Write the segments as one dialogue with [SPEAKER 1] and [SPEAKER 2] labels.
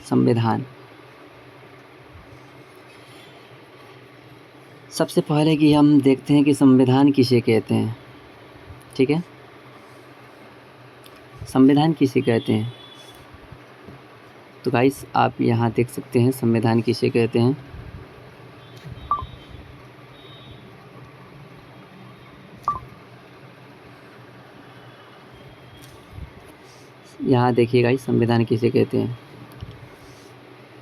[SPEAKER 1] संविधान। सबसे पहले कि हम देखते हैं कि संविधान किसे कहते हैं। ठीक है, संविधान किसे कहते हैं। तो गाइस आप यहाँ देख सकते हैं संविधान किसे कहते हैं। यहाँ देखिए गाइस संविधान किसे कहते हैं।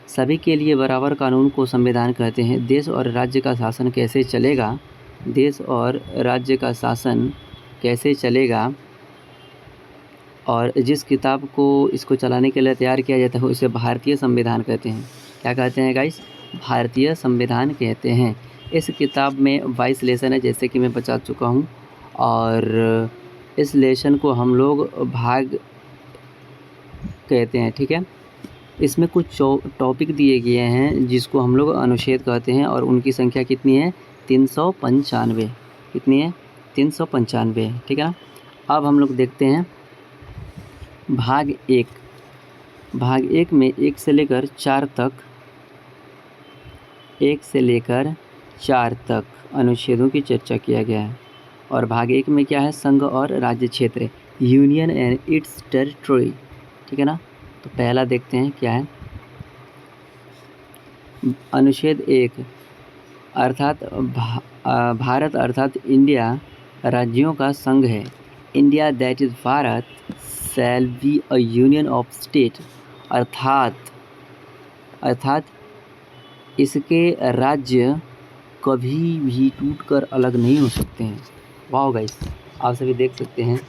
[SPEAKER 1] सभी के लिए बराबर कानून को संविधान कहते हैं। देश और राज्य का शासन कैसे चलेगा, देश और राज्य का शासन कैसे चलेगा और जिस किताब को इसको चलाने के लिए तैयार किया जाता है उसे भारतीय संविधान कहते हैं। क्या कहते हैं गाइस? भारतीय संविधान कहते हैं। इस किताब में 22 लेसन है जैसे कि मैं बता चुका हूँ, और इस लेसन को हम लोग भाग कहते हैं। ठीक है, इसमें कुछ टॉपिक दिए गए हैं जिसको हम लोग अनुच्छेद कहते हैं, और उनकी संख्या कितनी है? 395। कितनी है? 395। ठीक है, अब हम लोग देखते हैं भाग 1। भाग 1 में 1 से लेकर 4 तक, 1 से लेकर 4 तक अनुच्छेदों की चर्चा किया गया है। और भाग 1 में क्या है? संघ और राज्य क्षेत्र, यूनियन एंड इट्स टेरिटरी। ठीक है ना, तो पहला देखते हैं क्या है। अनुच्छेद 1 अर्थात भारत अर्थात इंडिया राज्यों का संघ है। India that is Bharat shall be a union of state, अर्थात इसके राज्य कभी भी टूटकर अलग नहीं हो सकते हैं। वाह गाइस, आप सभी देख सकते हैं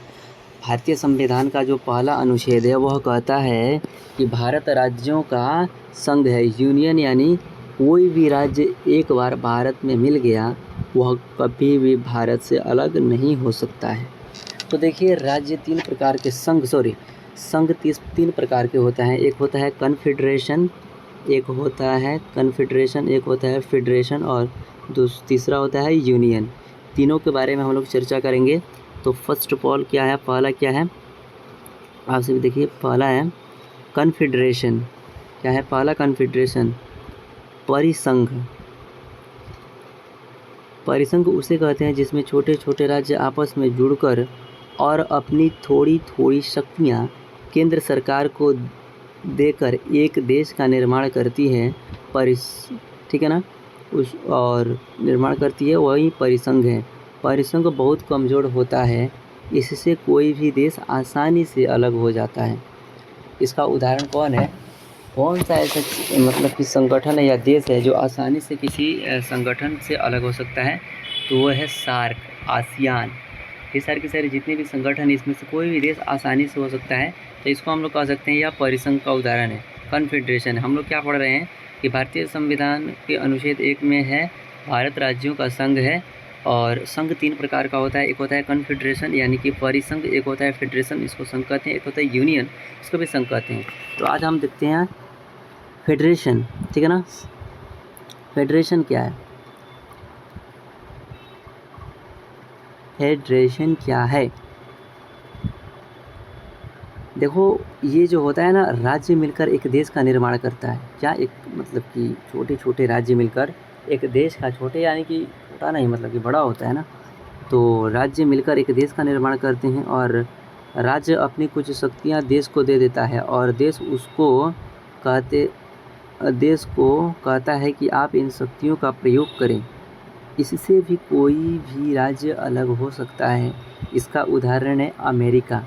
[SPEAKER 1] भारतीय संविधान का जो पहला अनुच्छेद है वह कहता है कि भारत राज्यों का संघ है। यूनियन यानी कोई भी राज्य एक बार भारत में मिल गया वह कभी भी भारत से अलग नहीं हो सकता है। तो देखिए राज्य तीन प्रकार के संघ 3 प्रकार के होता है। एक होता है कन्फेडरेशन, एक होता है फेडरेशन और तीसरा होता है यूनियन। तीनों के बारे में हम लोग चर्चा करेंगे। तो फर्स्ट ऑफ ऑल क्या है, पहला क्या है, आप सभी देखिए। पहला है कन्फेडरेशन। क्या है पहला? कन्फेडरेशन, परिसंघ। परिसंघ उसे कहते हैं जिसमें छोटे छोटे राज्य आपस में जुड़कर और अपनी थोड़ी थोड़ी शक्तियाँ केंद्र सरकार को देकर एक देश का निर्माण करती है। ठीक है ना, और निर्माण करती है, वही परिसंघ है। परिसंघ बहुत कमज़ोर होता है, इससे कोई भी देश आसानी से अलग हो जाता है। इसका उदाहरण कौन सा ऐसा मतलब कि संगठन है या देश है जो आसानी से किसी संगठन से अलग हो सकता है? तो वो है सार्क, आसियान। ये सारे के सारे जितने भी संगठन, इसमें से कोई भी देश आसानी से हो सकता है। तो इसको हम लोग कह सकते हैं यह परिसंघ का उदाहरण है, कन्फेडरेशन। हम लोग क्या पढ़ रहे हैं कि भारतीय संविधान के अनुच्छेद 1 में है भारत राज्यों का संघ है, और संघ 3 प्रकार का होता है। एक होता है कन्फेडरेशन यानी कि परिसंघ, एक होता है फेडरेशन, इसको संघ कहते हैं, एक होता है यूनियन, इसको भी संघ कहते हैं। तो आज हम देखते हैं फेडरेशन। ठीक है ना, फेडरेशन क्या है? फेडरेशन क्या है? देखो ये जो होता है ना, राज्य मिलकर एक देश का निर्माण करता है। क्या? एक मतलब कि छोटे छोटे राज्य मिलकर एक देश का, छोटे यानी कि छोटा नहीं, मतलब कि बड़ा होता है ना। तो राज्य मिलकर एक देश का निर्माण करते हैं, और राज्य अपनी कुछ शक्तियाँ देश को दे देता है, और देश को कहता है कि आप इन शक्तियों का प्रयोग करें। इससे भी कोई भी राज्य अलग हो सकता है। इसका उदाहरण है अमेरिका।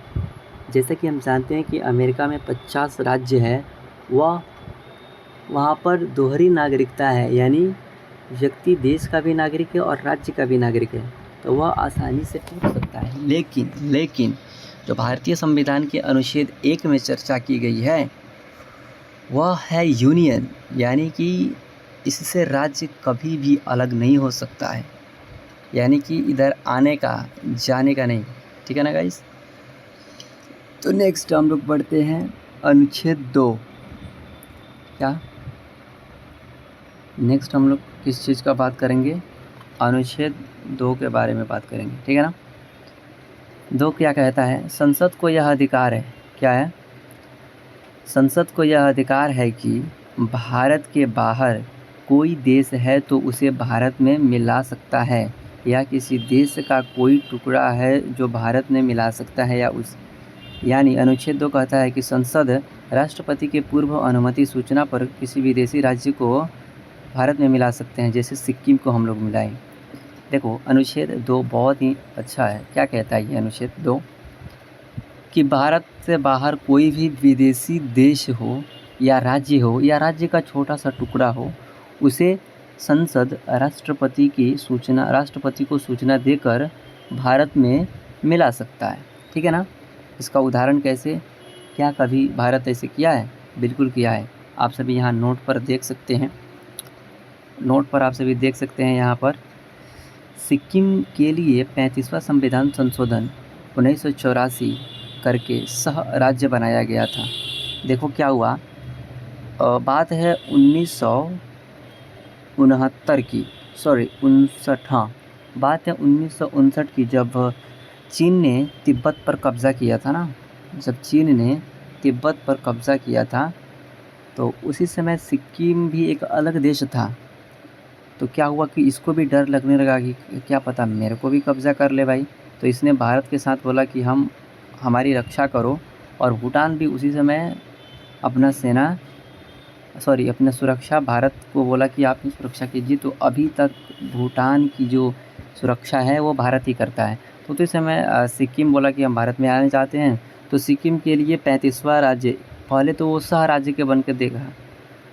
[SPEAKER 1] जैसे कि हम जानते हैं कि अमेरिका में 50 राज्य है, वहाँ पर दोहरी नागरिकता है, यानी व्यक्ति देश का भी नागरिक है और राज्य का भी नागरिक है, तो वह आसानी से टूट सकता है। लेकिन जो भारतीय संविधान के अनुच्छेद 1 में चर्चा की गई है वह है यूनियन, यानी कि इससे राज्य कभी भी अलग नहीं हो सकता है, यानी कि इधर आने का जाने का नहीं। ठीक है ना गाइस। तो नेक्स्ट हम लोग बढ़ते हैं अनुच्छेद 2। क्या नेक्स्ट हम लोग किस चीज़ का बात करेंगे? अनुच्छेद 2 के बारे में बात करेंगे। ठीक है ना। 2 क्या कहता है? संसद को यह अधिकार है। क्या है? संसद को यह अधिकार है कि भारत के बाहर कोई देश है तो उसे भारत में मिला सकता है, या किसी देश का कोई टुकड़ा है जो भारत में मिला सकता है, या उस यानी अनुच्छेद 2 कहता है कि संसद राष्ट्रपति के पूर्व अनुमति सूचना पर किसी विदेशी राज्य को भारत में मिला सकते हैं, जैसे सिक्किम को हम लोग मिलाएं। देखो अनुच्छेद 2 बहुत ही अच्छा है। क्या कहता है ये अनुच्छेद 2 कि भारत से बाहर कोई भी विदेशी देश हो या राज्य का छोटा सा टुकड़ा हो, उसे संसद राष्ट्रपति को सूचना देकर भारत में मिला सकता है। ठीक है ना। इसका उदाहरण कैसे, क्या कभी भारत ऐसे किया है? बिल्कुल किया है। आप सभी यहाँ नोट पर देख सकते हैं, यहाँ पर सिक्किम के लिए 35वां संविधान संशोधन 1984 करके सह राज्य बनाया गया था। देखो क्या हुआ, बात है 1969 की, सॉरी 59, हाँ बात है 1959 की, जब चीन ने तिब्बत पर कब्ज़ा किया था ना। जब चीन ने तिब्बत पर कब्ज़ा किया था तो उसी समय सिक्किम भी एक अलग देश था। तो क्या हुआ कि इसको भी डर लगने लगा कि क्या पता मेरे को भी कब्ज़ा कर ले भाई। तो इसने भारत के साथ बोला कि हमारी रक्षा करो, और भूटान भी उसी समय अपना सुरक्षा भारत को बोला कि आपने सुरक्षा कीजिए। तो अभी तक भूटान की जो सुरक्षा है वो भारत ही करता है। तो इस समय सिक्किम बोला कि हम भारत में आना चाहते हैं। तो सिक्किम के लिए 35वां राज्य, पहले तो वो सह राज्य के बन के देखा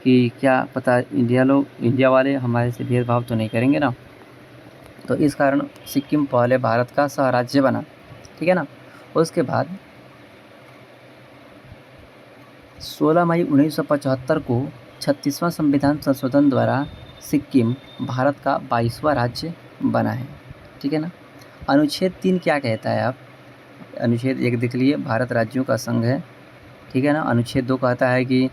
[SPEAKER 1] कि क्या पता इंडिया वाले हमारे से भेदभाव तो नहीं करेंगे ना। तो इस कारण सिक्किम पहले भारत का सह राज्य बना। ठीक है ना। उसके बाद 16 मई 1975 को 36वां संविधान संशोधन द्वारा सिक्किम भारत का 22वां राज्य बना है। ठीक है ना। अनुच्छेद 3 क्या कहता है? आप अनुच्छेद 1 देख लिए, भारत राज्यों का संघ है। ठीक है ना। अनुच्छेद 2 कहता है कि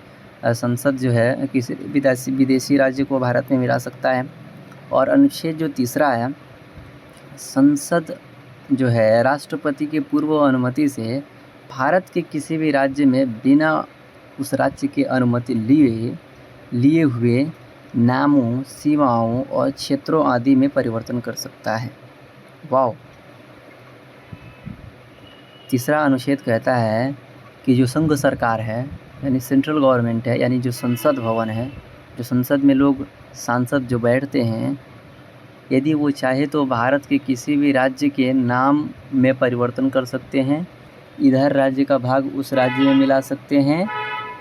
[SPEAKER 1] संसद जो है किसी विदेशी राज्य को भारत में मिला सकता है। और अनुच्छेद जो तीसरा है, संसद जो है राष्ट्रपति के पूर्व अनुमति से भारत के किसी भी राज्य में बिना उस राज्य की अनुमति लिए हुए नामों, सीमाओं और क्षेत्रों आदि में परिवर्तन कर सकता है। वाह। तीसरा अनुच्छेद कहता है कि जो संघ सरकार है, यानी सेंट्रल गवर्नमेंट है, यानी जो संसद भवन है, जो संसद में लोग सांसद जो बैठते हैं, यदि वो चाहे तो भारत के किसी भी राज्य के नाम में परिवर्तन कर सकते हैं। इधर राज्य का भाग उस राज्य में मिला सकते हैं,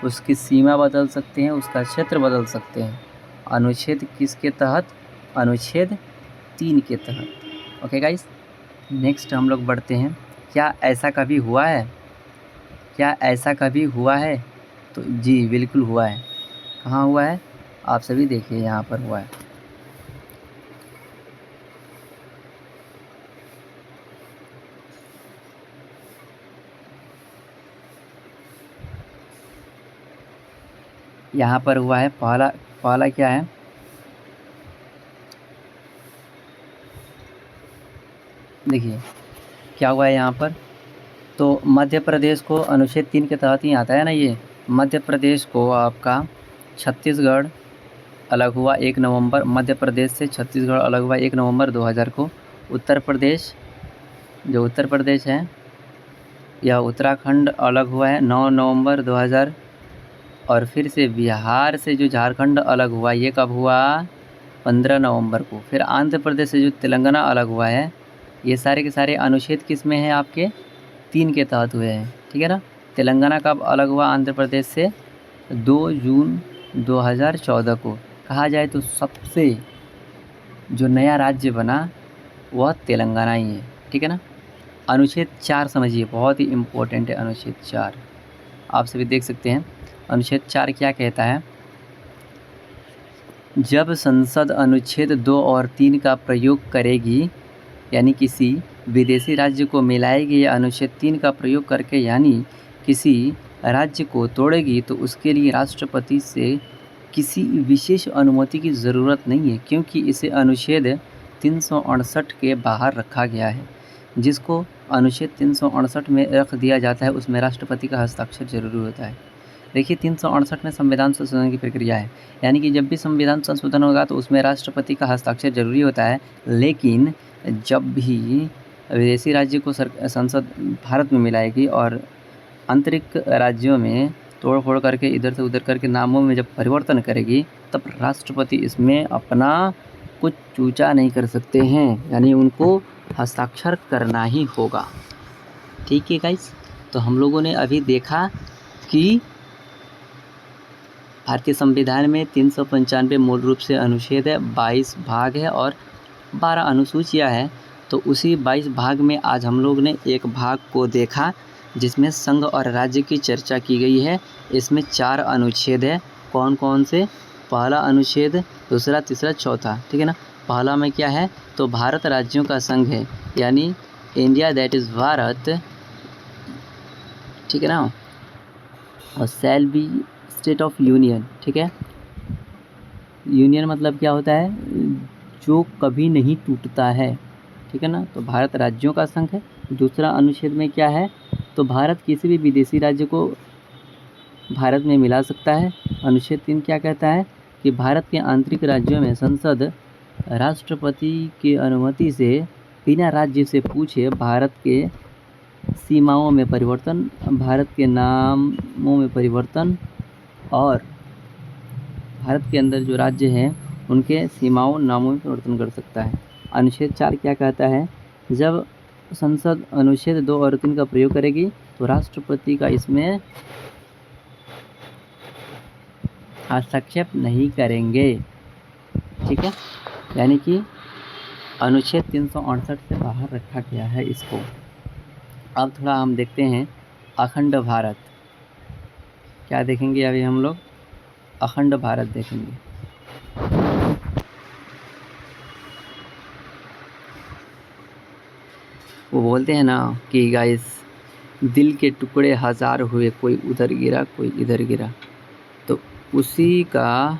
[SPEAKER 1] उसकी सीमा बदल सकते हैं, उसका क्षेत्र बदल सकते हैं। अनुच्छेद किसके तहत? अनुच्छेद 3 के तहत। ओके गाइस, नेक्स्ट हम लोग बढ़ते हैं। क्या ऐसा कभी हुआ है? तो जी बिल्कुल हुआ है। कहाँ हुआ है? आप सभी देखिए, यहाँ पर हुआ है। यहाँ पर हुआ है। पहला क्या है? देखिए क्या हुआ है यहाँ पर। तो मध्य प्रदेश को अनुच्छेद 3 के तहत ही आता है ना ये। मध्य प्रदेश को आपका छत्तीसगढ़ अलग हुआ 1 नवंबर, मध्य प्रदेश से छत्तीसगढ़ अलग हुआ 1 नवंबर 2000 को। उत्तर प्रदेश है या उत्तराखंड अलग हुआ है 9 नवंबर 2000। और फिर से बिहार से जो झारखंड अलग हुआ, ये कब हुआ? 15 नवंबर को। फिर आंध्र प्रदेश से जो तेलंगाना अलग हुआ है, ये सारे के सारे अनुच्छेद किस में हैं? आपके 3 के तहत हुए हैं। ठीक है ना। तेलंगाना कब अलग हुआ आंध्र प्रदेश से? 2 जून 2014 को। कहा जाए तो सबसे जो नया राज्य बना वह तेलंगाना ही है। ठीक है ना। अनुच्छेद 4 समझिए, बहुत ही इम्पोर्टेंट है अनुच्छेद 4। आप सभी देख सकते हैं अनुच्छेद 4 क्या कहता है। जब संसद अनुच्छेद 2 और 3 का प्रयोग करेगी, यानी किसी विदेशी राज्य को मिलाएगी, या अनुच्छेद 3 का प्रयोग करके यानी किसी राज्य को तोड़ेगी, तो उसके लिए राष्ट्रपति से किसी विशेष अनुमति की ज़रूरत नहीं है, क्योंकि इसे अनुच्छेद 368 के बाहर रखा गया है। जिसको अनुच्छेद 368 में रख दिया जाता है उसमें राष्ट्रपति का हस्ताक्षर जरूरी होता है। देखिए 368 में संविधान संशोधन की प्रक्रिया है, यानी कि जब भी संविधान संशोधन होगा तो उसमें राष्ट्रपति का हस्ताक्षर जरूरी होता है। लेकिन जब भी विदेशी राज्य को संसद भारत में मिलाएगी और आंतरिक राज्यों में तोड़ फोड़ करके इधर से उधर करके नामों में जब परिवर्तन करेगी, तब राष्ट्रपति इसमें अपना कुछ चूचा नहीं कर सकते हैं, यानी उनको हस्ताक्षर करना ही होगा। ठीक है गाइस, तो हम लोगों ने अभी देखा कि भारतीय संविधान में 395 मूल रूप से अनुच्छेद है, 22 भाग है और 12 अनुसूचियाँ है। तो उसी 22 भाग में आज हम लोग ने एक भाग को देखा जिसमें संघ और राज्य की चर्चा की गई है। इसमें 4 अनुच्छेद है। कौन कौन से? पहला अनुच्छेद, दूसरा, तीसरा, चौथा। ठीक है ना। पहला में क्या है? तो भारत राज्यों का संघ है, यानी इंडिया दैट इज़ भारत। ठीक है ना। और shall be state of union. ठीक है। यूनियन मतलब क्या होता है? जो कभी नहीं टूटता है। ठीक है ना। तो भारत राज्यों का संघ है। दूसरा अनुच्छेद में क्या है? तो भारत किसी भी विदेशी राज्य को भारत में मिला सकता है। अनुच्छेद 3 क्या कहता है? कि भारत के आंतरिक राज्यों में संसद राष्ट्रपति की अनुमति से बिना राज्य से पूछे भारत के सीमाओं में परिवर्तन, भारत के नामों में परिवर्तन और भारत के अंदर जो राज्य हैं उनके सीमाओं नामों में परिवर्तन कर सकता है। अनुच्छेद 4 क्या कहता है? जब संसद अनुच्छेद 2 और 3 का प्रयोग करेगी तो राष्ट्रपति का इसमें हस्तक्षेप नहीं करेंगे। ठीक है, यानी कि अनुच्छेद 368 से बाहर रखा गया है इसको। अब थोड़ा हम देखते हैं अखंड भारत। क्या देखेंगे अभी हम लोग? अखंड भारत देखेंगे। वो बोलते हैं ना कि गाइस, दिल के टुकड़े हजार हुए, कोई उधर गिरा कोई इधर गिरा। तो उसी का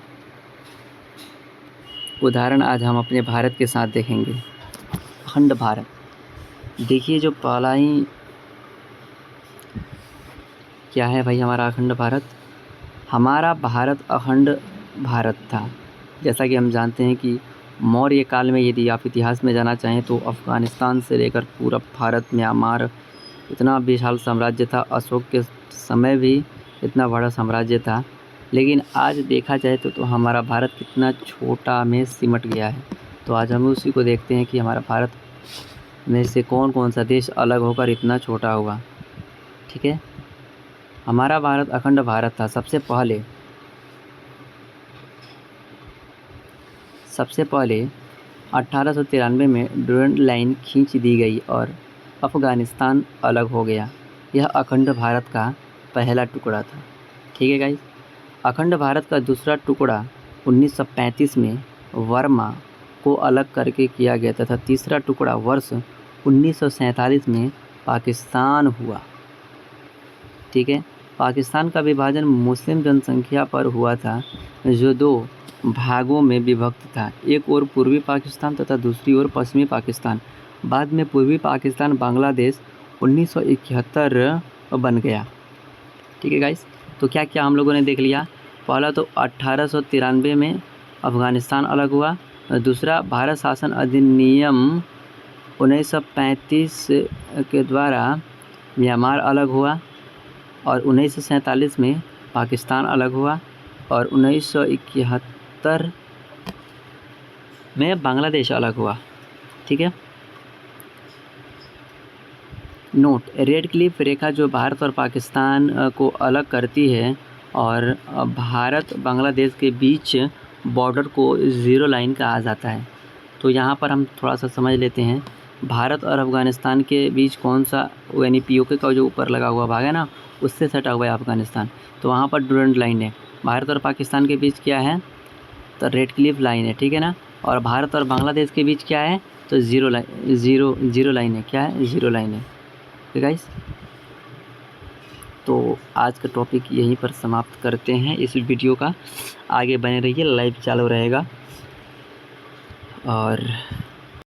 [SPEAKER 1] उदाहरण आज हम अपने भारत के साथ देखेंगे। अखंड भारत। देखिए, जो पहला ही क्या है भाई हमारा अखंड भारत? हमारा भारत अखंड भारत था। जैसा कि हम जानते हैं कि मौर्य काल में, यदि आप इतिहास में जाना चाहें, तो अफ़गानिस्तान से लेकर पूरा भारत, म्यांमार, इतना विशाल साम्राज्य था। अशोक के समय भी इतना बड़ा साम्राज्य था। लेकिन आज देखा जाए तो हमारा भारत कितना छोटा में सिमट गया है। तो आज हम उसी को देखते हैं कि हमारा भारत में से कौन कौन सा देश अलग होकर इतना छोटा हुआ। ठीक है, हमारा भारत अखंड भारत था। सबसे पहले 1893 में ड्यूरेंट लाइन खींच दी गई और अफ़गानिस्तान अलग हो गया। यह अखंड भारत का पहला टुकड़ा था। ठीक है गाइस। अखंड भारत का दूसरा टुकड़ा 1935 में वर्मा को अलग करके किया गया तथा तीसरा टुकड़ा वर्ष 1947 में पाकिस्तान हुआ। ठीक है, पाकिस्तान का विभाजन मुस्लिम जनसंख्या पर हुआ था, जो 2 भागों में विभक्त था, एक ओर पूर्वी पाकिस्तान तथा दूसरी ओर पश्चिमी पाकिस्तान। बाद में पूर्वी पाकिस्तान बांग्लादेश 1971 बन गया। ठीक है गाइस। तो क्या क्या हम लोगों ने देख लिया? पहला तो 1893 में अफ़गानिस्तान अलग हुआ। दूसरा, भारत शासन अधिनियम 1935 के द्वारा म्यांमार अलग हुआ और 1947 में पाकिस्तान अलग हुआ और 1971 में बांग्लादेश अलग हुआ। ठीक है। नोट, रेड क्लिफ रेखा जो भारत और पाकिस्तान को अलग करती है और भारत बांग्लादेश के बीच बॉर्डर को ज़ीरो लाइन कहा जाता है। तो यहाँ पर हम थोड़ा सा समझ लेते हैं। भारत और अफ़गानिस्तान के बीच कौन सा, यानी पीओके का जो ऊपर लगा हुआ भाग है ना, उससे सटा हुआ है अफ़गानिस्तान। तो वहाँ पर ड्यूरेंट लाइन है। भारत और पाकिस्तान के बीच क्या है? तो रेड क्लिफ लाइन है। ठीक है ना। और भारत और बांग्लादेश के बीच क्या है? तो ज़ीरो लाइन है। क्या है? ज़ीरो लाइन है। ठीक है गाइस। तो आज का टॉपिक यहीं पर समाप्त करते हैं इस वीडियो का। आगे बने रहिए, लाइव चालू रहेगा। और